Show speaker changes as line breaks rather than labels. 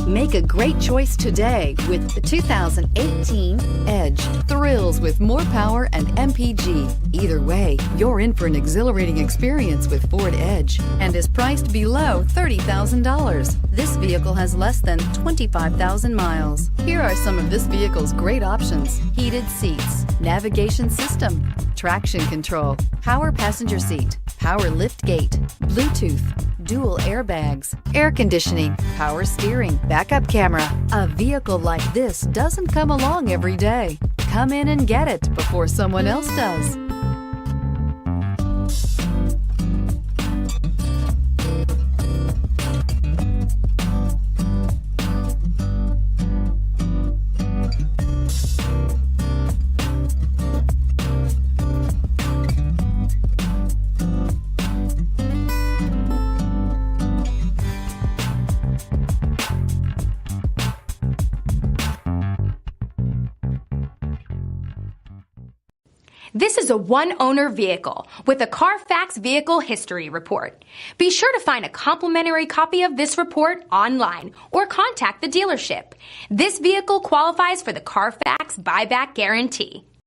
Make a great choice today with the 2018 Edge. Thrills with more power and MPG. Either way, you're in for an exhilarating experience with Ford Edge and is priced below $30,000. This vehicle has less than 25,000 miles. Here are some of this vehicle's great options: heated seats, navigation system, traction control, power passenger seat, power lift gate, Bluetooth, dual airbags, air conditioning, power steering, backup camera. A vehicle like this doesn't come along every day. Come in and get it before someone else does.
This is a one-owner vehicle with a Carfax Vehicle History Report. Be sure to find a complimentary copy of this report online or contact the dealership. This vehicle qualifies for the Carfax Buyback Guarantee.